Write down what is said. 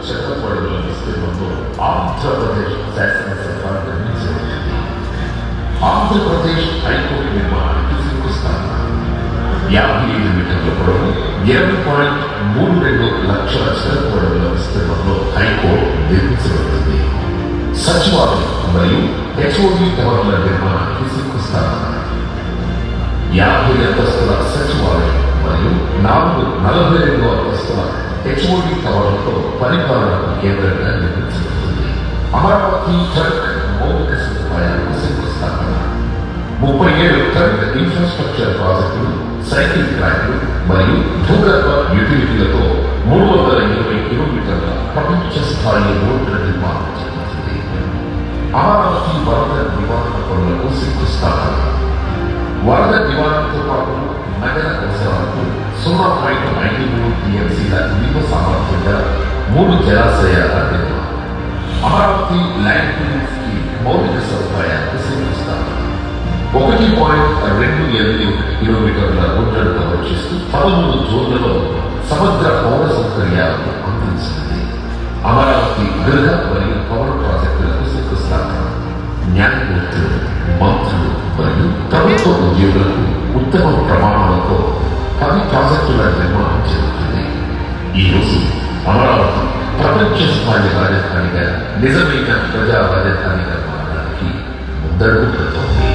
చదరపు అడుగుల విస్తీర్ణంలో ఆంధ్రప్రదేశ్ శాసనసభ నిర్మించబడింది. ఆంధ్రప్రదేశ్ హైకోర్టు నిర్మాణానికి శంకుస్థాపన. 55 మీటర్ల పొడవు, 20.32 లక్షల చదరపు అడుగుల విస్తీర్ణంలో హైకోర్టు నిర్మించబడుతుంది. సచివాలయం మరియు హెచ్ఓడి టవర్ల నిర్మాణానికి శంకుస్థాపన. 50 అంతస్తుల సచివాలయం మరియు 42 అంతస్తుల హెచ్ఓడి టవర్లతో పరిపాలనకు కేంద్రంగా నిర్మించబడుతుంది. అమరావతి ట్రక్ మౌలిక సదుపాయాలకు శంకుస్థాపన. 37 ట్రక్ ఇన్ఫ్రాస్ట్రక్చర్ ప్రాజెక్టులు, సైకిల్ ట్రాక్లు మరియు భూగర్భ యూటిలిటీలతో 320 కిలోమీటర్ల ప్రపంచ స్థాయి రోడ్ల నిర్మాణం జరుగుతుంది. అమరావతి వరద నివారణ పనులకు శంకుస్థాపన. వరద నివారణతో పాటు నగర అవసరాలకు 0.53 టీఎంసీల నిల్వ సామర్థ్యంగా 3 జలాశయాల నిర్మాణం. అమరావతి ల్యాండ్ పూలింగ్ స్కీమ్ మౌలిక సదుపాయాలకు శంకుస్థాపన. 1.28 కిలోమీటర్ల రోడ్లను కవర్ చేస్తూ 13 జోన్లలో సమగ్ర పౌర సౌకర్యాలను అందించింది. అమరావతి గృహ మరియు పౌర ప్రాజెక్టులకు శంకుస్థాపన. న్యాయమూర్తులు, మంత్రులు మరియు ప్రభుత్వ ఉద్యోగులకు ఉత్తమ ప్రమాణాలతో 10 ప్రాజెక్టుల నిర్మాణం జరుగుతుంది. ఈరోజు అమరావతి ప్రపంచ స్థాయి రాజధానిగా, నిజమైన ప్రజా రాజధానిగా మారడానికి ముందడుగు పడుతోంది.